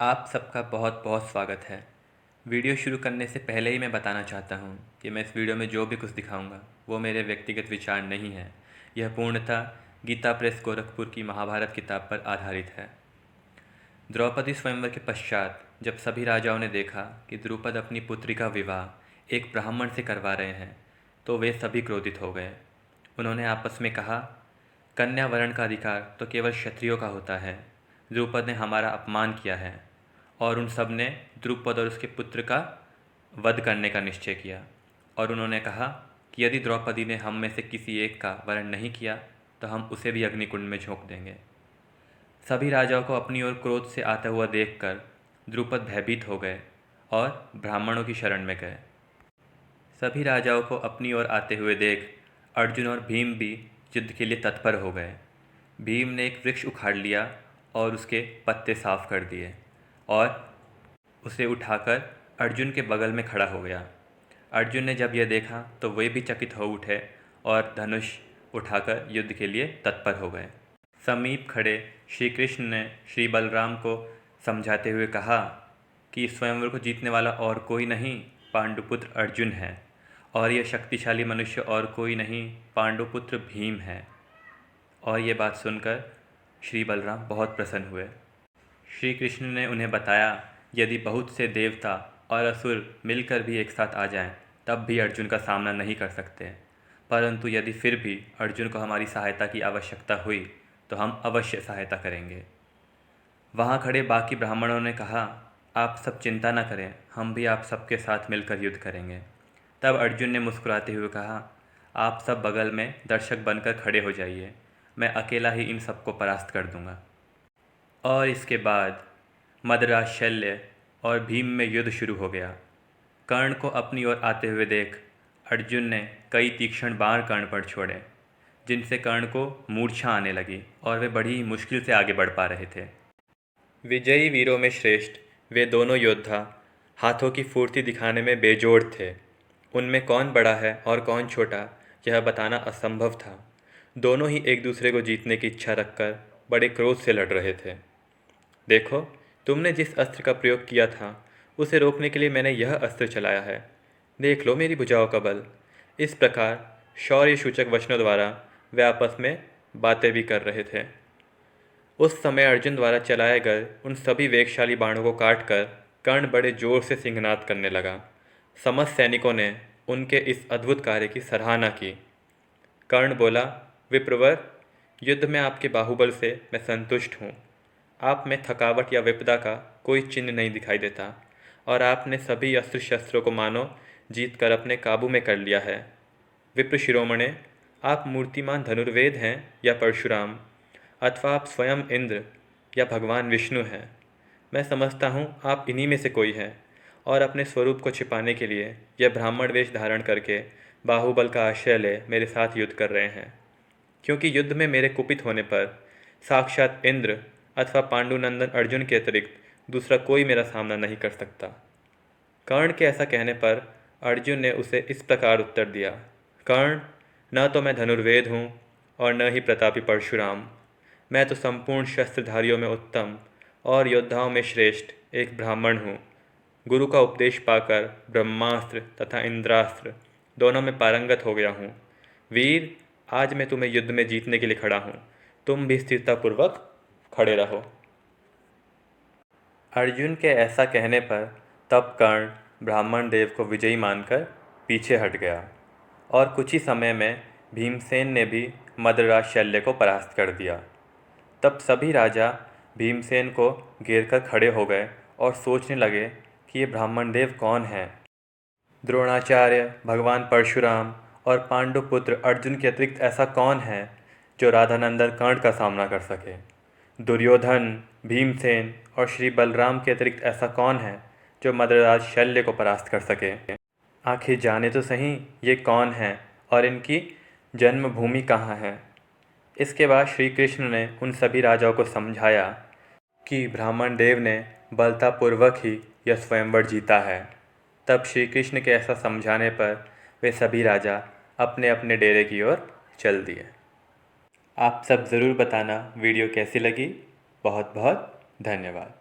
आप सबका बहुत बहुत स्वागत है। वीडियो शुरू करने से पहले ही मैं बताना चाहता हूँ कि मैं इस वीडियो में जो भी कुछ दिखाऊंगा वो मेरे व्यक्तिगत विचार नहीं है। यह पूर्णतः गीता प्रेस गोरखपुर की महाभारत किताब पर आधारित है। द्रौपदी स्वयंवर के पश्चात जब सभी राजाओं ने देखा कि द्रुपद अपनी पुत्री का विवाह एक ब्राह्मण से करवा रहे हैं तो वे सभी क्रोधित हो गए। उन्होंने आपस में कहा, कन्या वरण का अधिकार तो केवल क्षत्रियों का होता है। द्रुपद ने हमारा अपमान किया है। और उन सब ने द्रुपद और उसके पुत्र का वध करने का निश्चय किया। और उन्होंने कहा कि यदि द्रौपदी ने हम में से किसी एक का वरण नहीं किया तो हम उसे भी अग्निकुंड में झोंक देंगे। सभी राजाओं को अपनी ओर क्रोध से आता हुआ देखकर द्रुपद भयभीत हो गए और ब्राह्मणों की शरण में गए। सभी राजाओं को अपनी ओर आते हुए देख अर्जुन और भीम भी युद्ध के लिए तत्पर हो गए। भीम ने एक वृक्ष उखाड़ लिया और उसके पत्ते साफ कर दिए और उसे उठाकर अर्जुन के बगल में खड़ा हो गया। अर्जुन ने जब यह देखा तो वे भी चकित हो उठे और धनुष उठाकर युद्ध के लिए तत्पर हो गए। समीप खड़े श्री कृष्ण ने श्री बलराम को समझाते हुए कहा कि स्वयंवर को जीतने वाला और कोई नहीं पांडुपुत्र अर्जुन है और यह शक्तिशाली मनुष्य और कोई नहीं पांडुपुत्र भीम है। और ये बात सुनकर श्री बलराम बहुत प्रसन्न हुए। श्री कृष्ण ने उन्हें बताया, यदि बहुत से देवता और असुर मिलकर भी एक साथ आ जाएं, तब भी अर्जुन का सामना नहीं कर सकते, परंतु यदि फिर भी अर्जुन को हमारी सहायता की आवश्यकता हुई तो हम अवश्य सहायता करेंगे। वहाँ खड़े बाकी ब्राह्मणों ने कहा, आप सब चिंता न करें, हम भी आप सबके साथ मिलकर युद्ध करेंगे। तब अर्जुन ने मुस्कुराते हुए कहा, आप सब बगल में दर्शक बनकर खड़े हो जाइए, मैं अकेला ही इन सबको परास्त कर दूंगा। और इसके बाद मदराज शल्य और भीम में युद्ध शुरू हो गया। कर्ण को अपनी ओर आते हुए देख अर्जुन ने कई तीक्ष्ण बाण कर्ण पर छोड़े, जिनसे कर्ण को मूर्छा आने लगी और वे बड़ी ही मुश्किल से आगे बढ़ पा रहे थे। विजयी वीरों में श्रेष्ठ वे दोनों योद्धा हाथों की फुर्ती दिखाने में बेजोड़ थे। उनमें कौन बड़ा है और कौन छोटा यह बताना असंभव था। दोनों ही एक दूसरे को जीतने की इच्छा रखकर बड़े क्रोध से लड़ रहे थे। देखो, तुमने जिस अस्त्र का प्रयोग किया था उसे रोकने के लिए मैंने यह अस्त्र चलाया है। देख लो मेरी भुजाओं का बल। इस प्रकार शौर्य सूचक वचनों द्वारा वे आपस में बातें भी कर रहे थे। उस समय अर्जुन द्वारा चलाए गए उन सभी वेगशाली बाणों को काटकर कर्ण बड़े जोर से सिंहनाद करने लगा। समस्त सैनिकों ने उनके इस अद्भुत कार्य की सराहना की। कर्ण बोला, विप्रवर, युद्ध में आपके बाहुबल से मैं संतुष्ट हूँ। आप में थकावट या विपदा का कोई चिन्ह नहीं दिखाई देता और आपने सभी अस्त्र शस्त्रों को मानो जीत कर अपने काबू में कर लिया है। विप्र शिरोमणे, आप मूर्तिमान धनुर्वेद हैं या परशुराम, अथवा आप स्वयं इंद्र या भगवान विष्णु हैं। मैं समझता हूँ आप इन्हीं में से कोई हैं और अपने स्वरूप को छिपाने के लिए यह ब्राह्मण वेश धारण करके बाहुबल का आश्रय ले मेरे साथ युद्ध कर रहे हैं, क्योंकि युद्ध में मेरे कुपित होने पर साक्षात इंद्र अथवा पांडुनंदन अर्जुन के अतिरिक्त दूसरा कोई मेरा सामना नहीं कर सकता। कर्ण के ऐसा कहने पर अर्जुन ने उसे इस प्रकार उत्तर दिया, कर्ण, न तो मैं धनुर्वेद हूँ और न ही प्रतापी परशुराम। मैं तो संपूर्ण शस्त्रधारियों में उत्तम और योद्धाओं में श्रेष्ठ एक ब्राह्मण हूँ। गुरु का उपदेश पाकर ब्रह्मास्त्र तथा इंद्रास्त्र दोनों में पारंगत हो गया हूँ। वीर, आज मैं तुम्हें युद्ध में जीतने के लिए खड़ा हूँ, तुम भी स्थिरतापूर्वक खड़े रहो। अर्जुन के ऐसा कहने पर तब कर्ण ब्राह्मण देव को विजयी मानकर पीछे हट गया और कुछ ही समय में भीमसेन ने भी मदराज शल्य को परास्त कर दिया। तब सभी राजा भीमसेन को घेर कर खड़े हो गए और सोचने लगे कि ये ब्राह्मण देव कौन हैं। द्रोणाचार्य, भगवान परशुराम और पांडुपुत्र अर्जुन के अतिरिक्त ऐसा कौन है जो राधानंदन कर्ण का सामना कर सके। दुर्योधन, भीमसेन और श्री बलराम के अतिरिक्त ऐसा कौन है जो मदराज शल्य को परास्त कर सके। आखिर जाने तो सही ये कौन है और इनकी जन्मभूमि कहाँ है। इसके बाद श्री कृष्ण ने उन सभी राजाओं को समझाया कि ब्राह्मण देव ने बलतापूर्वक ही यह स्वयंवर जीता है। तब श्री कृष्ण के ऐसा समझाने पर वे सभी राजा अपने अपने डेरे की ओर चल दिए। आप सब ज़रूर बताना वीडियो कैसी लगी। बहुत बहुत धन्यवाद।